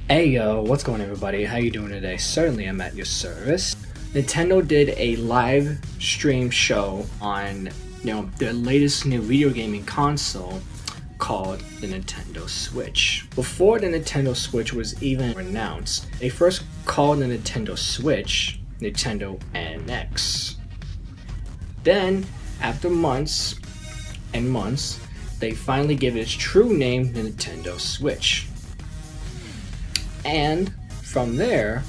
Hey yo, what's going on everybody? How you doing today? Certainly I'm at your service. Nintendo did a live stream show on their latest new video gaming console called the Nintendo Switch. Before the Nintendo Switch was even announced, they first called the Nintendo Switch Nintendo NX. Then, after months and months, they finally gave it its true name, the Nintendo Switch. And from there,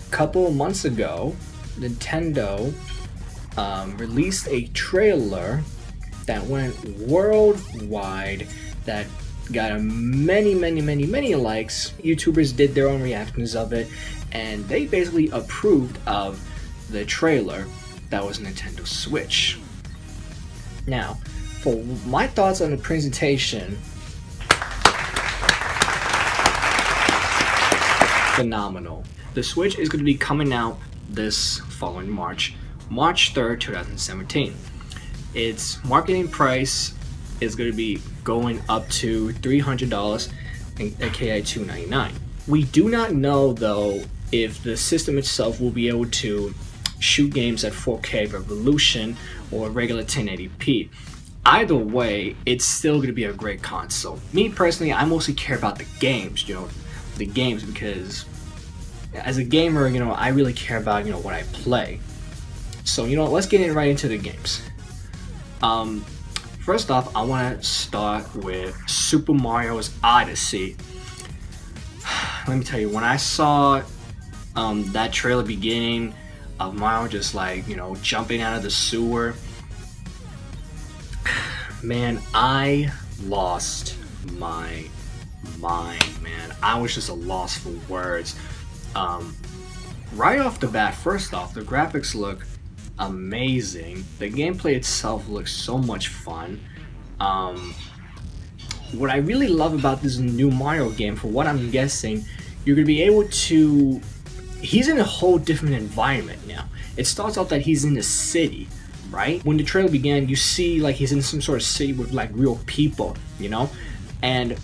a couple months ago, Nintendo released a trailer that went worldwide that got many likes. YouTubers did their own reactions of it, and they basically approved of the trailer that was Nintendo Switch. Now, for my thoughts on the presentation, phenomenal. The Switch is going to be coming out this following March 3rd, 2017. Its marketing price is going to be going up to $300, aka $299. We do not know though if the system itself will be able to shoot games at 4K resolution or regular 1080p. Either way, it's still going to be a great console. Me personally, I mostly care about the games, because as a gamer, I really care about, what I play. So, let's get right into the games. First off, I want to start with Super Mario's Odyssey. Let me tell you, when I saw that trailer beginning of Mario just jumping out of the sewer, man, I lost my mind, man. I was just a loss for words. Right off the bat, first off, the graphics look amazing. The gameplay itself looks so much fun. What I really love about this new Mario game, for what I'm guessing, you're gonna be able to. He's in a whole different environment now. It starts out that he's in the city, right? When the trailer began, you see he's in some sort of city with real people, and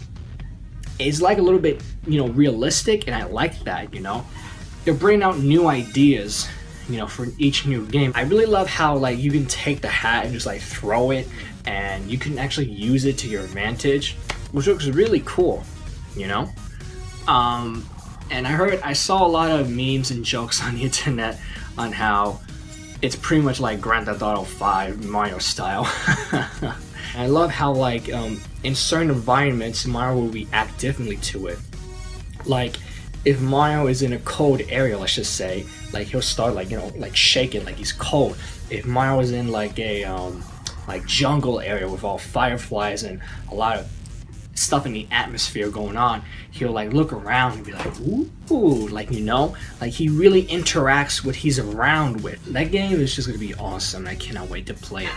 it's a little bit, realistic, and I like that, They're bringing out new ideas, for each new game. I really love how, you can take the hat and just, throw it, and you can actually use it to your advantage, which looks really cool, And I saw a lot of memes and jokes on the internet on how it's pretty much like Grand Theft Auto 5 Mario style. I love how in certain environments Mario will react differently to it. If Mario is in a cold area, let's just say, he'll start shaking like he's cold. If Mario is in a jungle area with all fireflies and a lot of stuff in the atmosphere going on, he'll look around and be like, ooh, he really interacts with what he's around with. That game is just gonna be awesome. I cannot wait to play it.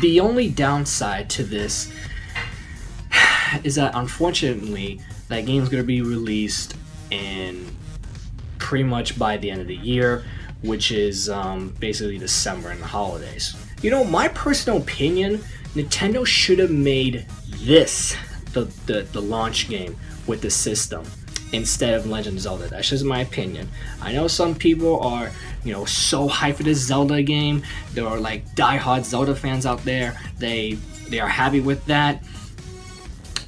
The only downside to this is that unfortunately that game's gonna be released in pretty much by the end of the year, which is basically December and the holidays. My personal opinion, Nintendo should have made this the launch game with the system instead of Legend of Zelda. That's just my opinion. I know some people are so hyped for this Zelda game. There are die-hard Zelda fans out there. They are happy with that.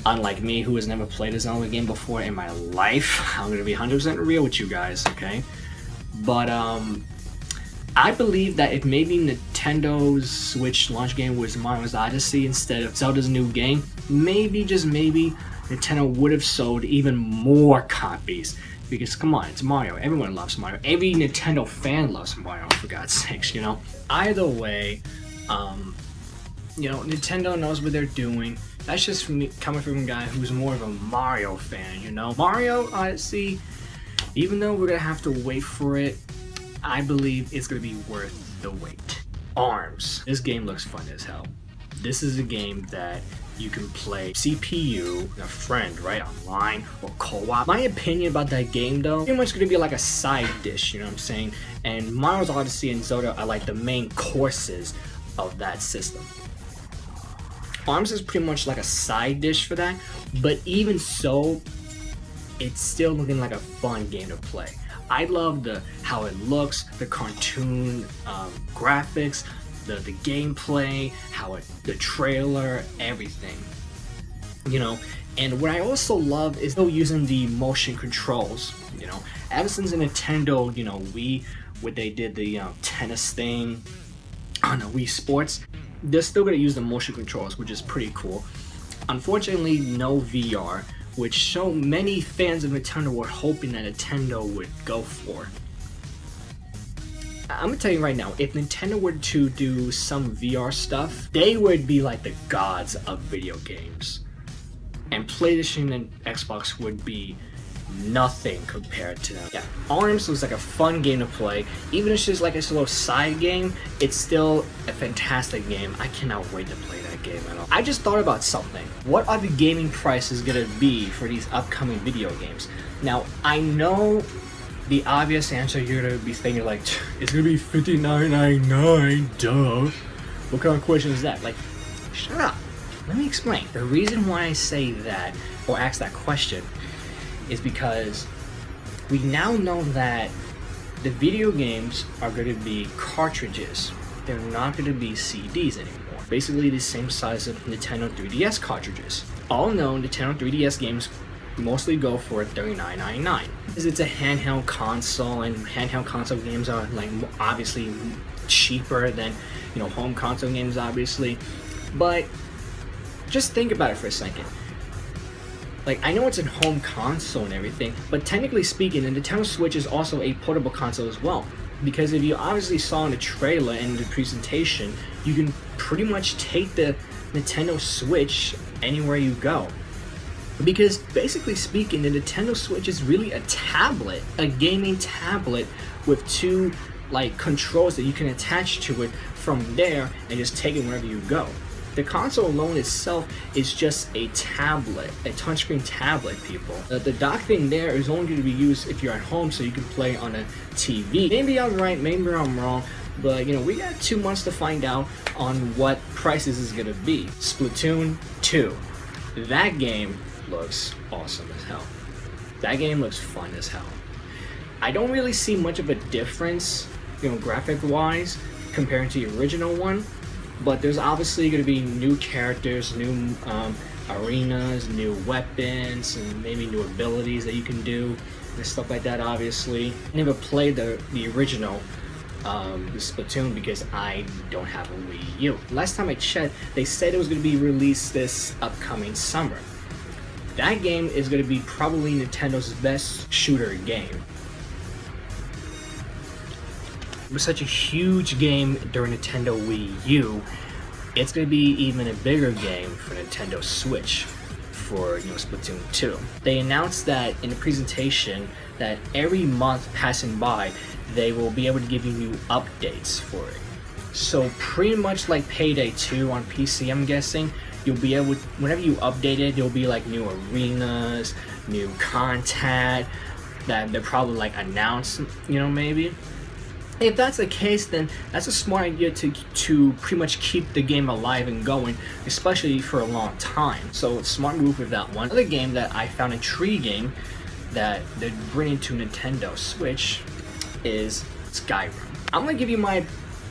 Unlike me, who has never played a Zelda game before in my life, I'm gonna be 100% real with you guys, okay? But I believe that if maybe Nintendo's Switch launch game was Mario's Odyssey instead of Zelda's new game, maybe, just maybe, Nintendo would have sold even more copies. Because come on, it's Mario. Everyone loves Mario. Every Nintendo fan loves Mario, for God's sakes, Either way, Nintendo knows what they're doing. That's just from me, coming from a guy who's more of a Mario fan, Mario Odyssey, even though we're gonna have to wait for it, I believe it's gonna be worth the wait. ARMS. This game looks fun as hell. This is a game that you can play CPU, a friend, right, online, or co-op. My opinion about that game, though, pretty much gonna be like a side dish, you know what I'm saying? And Mario's Odyssey and Zelda are the main courses of that system. ARMS is pretty much like a side dish for that, but even so, it's still looking like a fun game to play. I love how it looks, the cartoon graphics, the gameplay, the trailer, everything. You know, and what I also love is still using the motion controls. You know, ever since the Nintendo, you know, Wii, where they did the tennis thing on the Wii Sports, they're still gonna use the motion controls, which is pretty cool. Unfortunately, no VR, which so many fans of Nintendo were hoping that Nintendo would go for. I'm gonna tell you right now, if Nintendo were to do some VR stuff, they would be like the gods of video games. And PlayStation and Xbox would be nothing compared to them. Yeah, ARMS looks like a fun game to play. Even if it's just like a little side game, it's still a fantastic game. I cannot wait to play that game at all. I just thought about something. What are the gaming prices gonna be for these upcoming video games? Now, I know the obvious answer you're gonna be thinking like, it's gonna be $59.99, duh. What kind of question is that? Like, shut up. Let me explain. The reason why I say that, or ask that question, is because we now know that the video games are going to be cartridges. They're not going to be CDs anymore. Basically the same size of Nintendo 3DS cartridges. All known, Nintendo 3DS games mostly go for $39.99. Because it's a handheld console, and handheld console games are like obviously cheaper than, you know, home console games obviously. But just think about it for a second. Like, I know it's a home console and everything, but technically speaking, the Nintendo Switch is also a portable console as well. Because if you obviously saw in the trailer and the presentation, you can pretty much take the Nintendo Switch anywhere you go. Because basically speaking, the Nintendo Switch is really a tablet, a gaming tablet with two like controls that you can attach to it from there and just take it wherever you go. The console alone itself is just a tablet, a touchscreen tablet, people. The dock thing there is only going to be used if you're at home so you can play on a TV. Maybe I'm right, maybe I'm wrong, but you know, we got 2 months to find out on what prices is going to be. Splatoon 2. That game looks awesome as hell. That game looks fun as hell. I don't really see much of a difference, you know, graphic-wise, compared to the original one. But there's obviously going to be new characters, new arenas, new weapons, and maybe new abilities that you can do, and stuff like that, obviously. I never played the original Splatoon because I don't have a Wii U. Last time I checked, they said it was going to be released this upcoming summer. That game is going to be probably Nintendo's best shooter game. It was such a huge game during Nintendo Wii U, it's going to be even a bigger game for Nintendo Switch for, you know, Splatoon 2. They announced that in the presentation that every month passing by, they will be able to give you new updates for it. So pretty much like Payday 2 on PC, I'm guessing, you'll be able, whenever you update it, there'll be like new arenas, new content that they're probably like announce, you know, maybe. If that's the case, then that's a smart idea to pretty much keep the game alive and going, especially for a long time. So it's a smart move with that one. Another game that I found intriguing that they're bringing to Nintendo Switch is Skyrim. I'm gonna give you my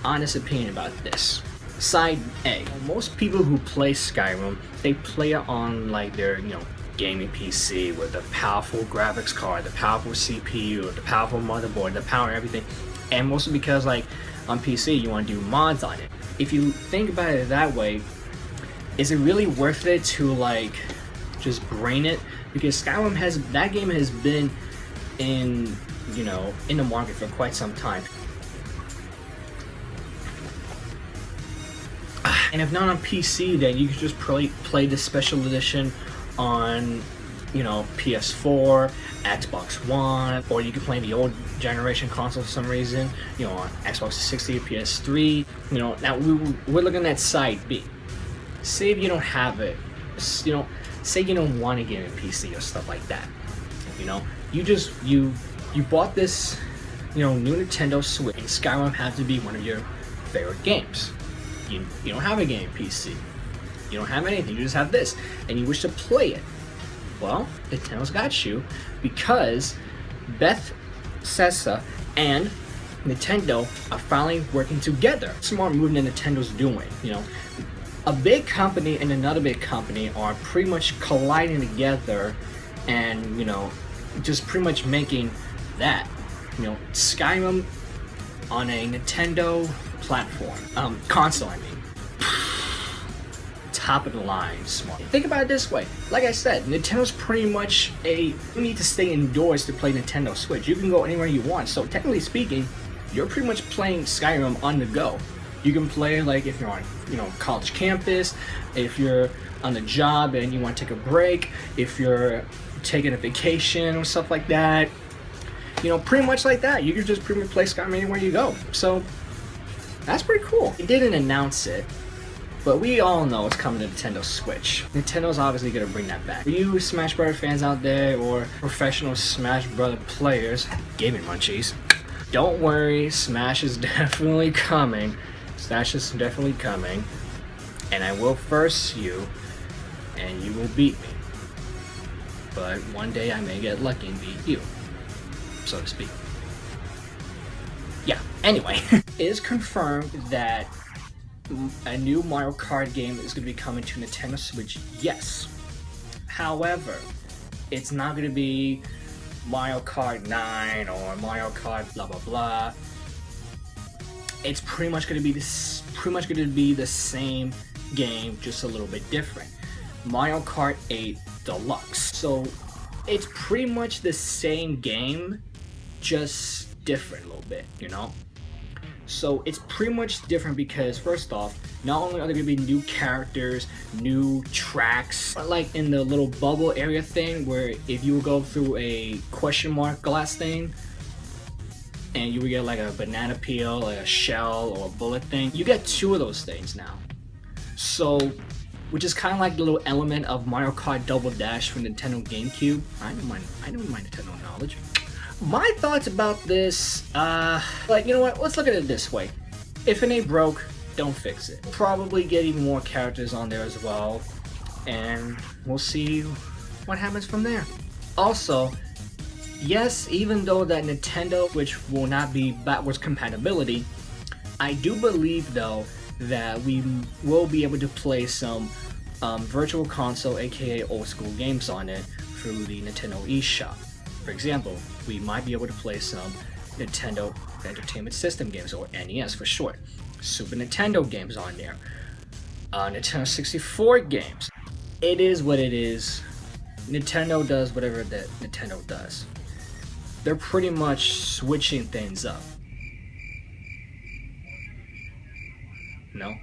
honest opinion about this. Side A. Most people who play Skyrim, they play it on like their, you know, gaming PC with the powerful graphics card, the powerful CPU, the powerful motherboard, the power everything. And mostly because like on PC you want to do mods on it. If you think about it that way, is it really worth it to like just bring it? Because Skyrim that game has been in, you know, in the market for quite some time. And if not on PC, then you could just play the special edition on, you know, PS4, Xbox One, or you can play the old generation console for some reason, you know, on Xbox 360 or PS3. You know, now we're looking at side B. Say if you don't have it, you know, say you don't want to get a PC or stuff like that. You know, you bought this, you know, new Nintendo Switch, and Skyrim had to be one of your favorite games. You don't have a game PC. You don't have anything, you just have this, and you wish to play it. Well, Nintendo's got you, because Bethesda and Nintendo are finally working together. Smart move that Nintendo's doing, you know. A big company and another big company are pretty much colliding together and, you know, just pretty much making that, you know, Skyrim on a Nintendo platform, console, I mean. Top of the line smart. Think about it this way. Like I said, Nintendo's pretty much you need to stay indoors to play Nintendo Switch. You can go anywhere you want. So technically speaking, you're pretty much playing Skyrim on the go. You can play like if you're on, you know, college campus, if you're on the job and you want to take a break, if you're taking a vacation or stuff like that. You know, pretty much like that. You can just pretty much play Skyrim anywhere you go. So that's pretty cool. They didn't announce it, but we all know it's coming to Nintendo Switch. Nintendo's obviously gonna bring that back. For you Smash Bros. Fans out there, or professional Smash Bros. Players, gaming munchies, don't worry, Smash is definitely coming. Smash is definitely coming. And I will first you, and you will beat me. But one day I may get lucky and beat you, so to speak. Yeah, anyway. It is confirmed that a new Mario Kart game is going to be coming to Nintendo Switch, yes. However, it's not going to be Mario Kart 9 or Mario Kart blah blah blah. It's pretty much going to be the same game, just a little bit different. Mario Kart 8 Deluxe. So it's pretty much the same game, just different a little bit, you know? So it's pretty much different because, first off, not only are there going to be new characters, new tracks, like in the little bubble area thing where if you would go through a question mark glass thing and you would get like a banana peel, like a shell or a bullet thing, you get 2 of those things now. So, which is kind of like the little element of Mario Kart Double Dash from Nintendo GameCube. I don't mind Nintendo knowledge. My thoughts about this, like, you know what, let's look at it this way. If it ain't broke, don't fix it. Probably get even more characters on there as well, and we'll see what happens from there. Also, yes, even though that Nintendo Switch will not be backwards compatibility, I do believe though that we will be able to play some virtual console, aka old school games on it through the Nintendo eShop. For example, we might be able to play some Nintendo Entertainment System games, or NES for short, Super Nintendo games on there, Nintendo 64 games. It is what it is. Nintendo does whatever that Nintendo does. They're pretty much switching things up. No?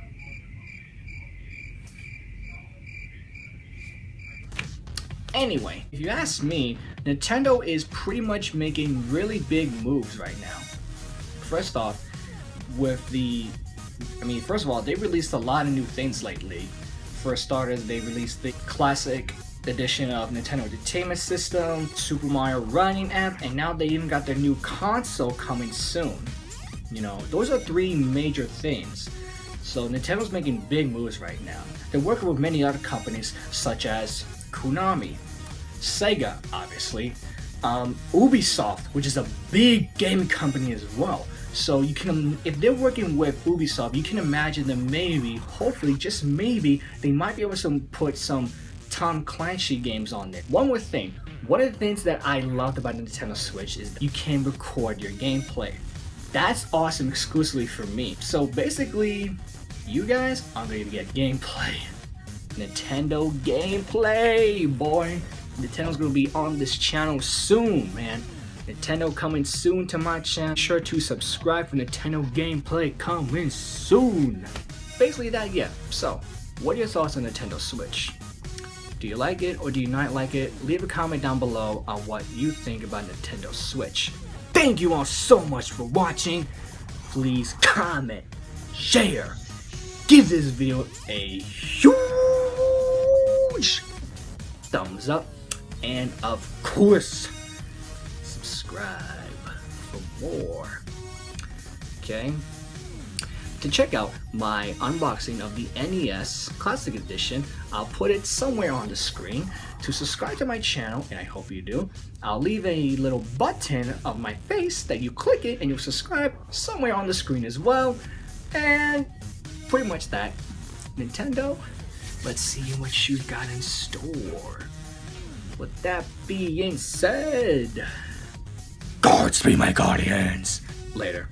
Anyway, if you ask me, Nintendo is pretty much making really big moves right now. First off, first of all, they released a lot of new things lately. For starters, they released the classic edition of Nintendo Entertainment System, Super Mario Running app, and now they even got their new console coming soon. You know, those are 3 major things. So Nintendo's making big moves right now. They're working with many other companies such as Konami, Sega, obviously, Ubisoft, which is a big gaming company as well. So you can, if they're working with Ubisoft, you can imagine that maybe, hopefully, just maybe, they might be able to put some Tom Clancy games on there. One more thing, one of the things that I loved about the Nintendo Switch is that you can record your gameplay. That's awesome exclusively for me. So basically, you guys are going to get gameplay. Nintendo gameplay, boy. Nintendo's gonna be on this channel soon, man. Nintendo coming soon to my channel. Be sure to subscribe for Nintendo gameplay coming soon. Basically that, yeah. So, what are your thoughts on Nintendo Switch? Do you like it or do you not like it? Leave a comment down below on what you think about Nintendo Switch. Thank you all so much for watching. Please comment, share, give this video a huge thumbs up, and of course, subscribe for more. Okay? To check out my unboxing of the NES Classic Edition I'll put it somewhere on the screen. To subscribe to my channel, and I hope you do, I'll leave a little button of my face that you click it and you'll subscribe somewhere on the screen as well. And pretty much that. Nintendo, let's see what you got in store. With that being said, guards be my guardians. Later.